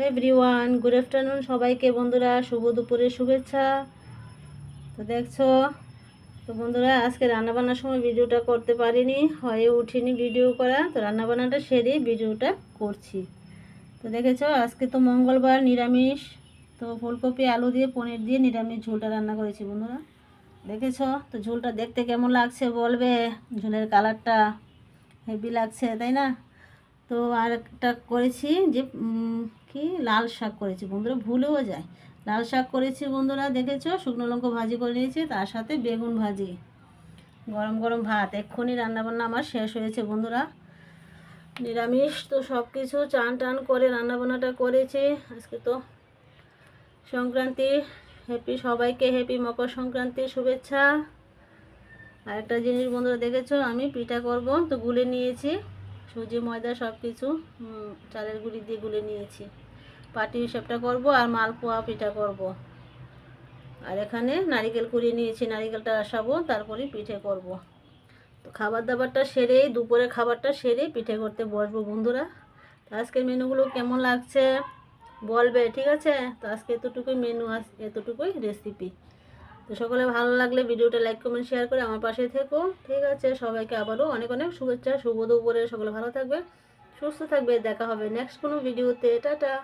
Everyone, good afternoon সবাইকে বন্ধুরা, শুভ দুপুরের শুভেচ্ছা। তো দেখছো তো বন্ধুরা, আজকে রান্নাবান্নার সময় ভিডিওটা করতে পারিনি, হয়ে উঠিনি ভিডিও করা। তো রান্নাবান্নাটা সেরে ভিডিওটা করছি। তো দেখেছো আজকে তো মঙ্গলবার, নিরামিষ। তো ফুলকপি আলু দিয়ে পনির দিয়ে নিরামিষ ঝোলটা রান্না করেছি বন্ধুরা। দেখেছো তো ঝোলটা দেখতে কেমন লাগছে বলবে। ঝোলের কালারটা হেভি লাগছে, তাই না? তো আর একটা করেছি যে কি লাল শাক করেছি বন্ধুরা, ভুলেও যায়। লাল শাক করেছি বন্ধুরা, দেখেছো শুকনো লঙ্কা ভাজি করে নিয়েছি, তার সাথে বেগুন ভাজি, গরম গরম ভাত। এক্ষুনি রান্নাবান্না আমার শেষ হয়েছে বন্ধুরা। নিরামিষ তো সব কিছু চান টান করে রান্নাবান্নাটা করেছি। আজকে তো সংক্রান্তি। সবাইকে হ্যাপি মকর সংক্রান্তির শুভেচ্ছা। আর একটা জিনিস বন্ধুরা, দেখেছো আমি পিঠা করব, তো গুলে নিয়েছি সুজি ময়দা সব কিছু, চালের গুঁড়ি দিয়ে গুলে নিয়েছি। পাটি হিসাবটা করব আর মালপোয়া পিঠা করব। আর এখানে নারিকেল কুড়িয়ে নিয়েছি, নারিকেলটা আসাবো, তারপরে পিঠে করব। তো খাবার দাবারটা সেরেই, দুপুরে খাবারটা সেরেই পিঠে করতে বসবো বন্ধুরা। তো আজকের মেনুগুলো কেমন লাগছে বলবে, ঠিক আছে? তো আজকে এতটুকুই মেনু, এতটুকুই রেসিপি। তো সকলে ভালো লাগলে ভিডিওটা লাইক কমেন্ট শেয়ার করে আমার পাশে থেকো, ঠিক আছে? সবাইকে আবারও অনেক অনেক শুভেচ্ছা, শুভ দুপুরে। সকলে ভালো থাকবে, সুস্থ থাকবে। দেখা হবে নেক্সট কোনো ভিডিওতে। টাটা।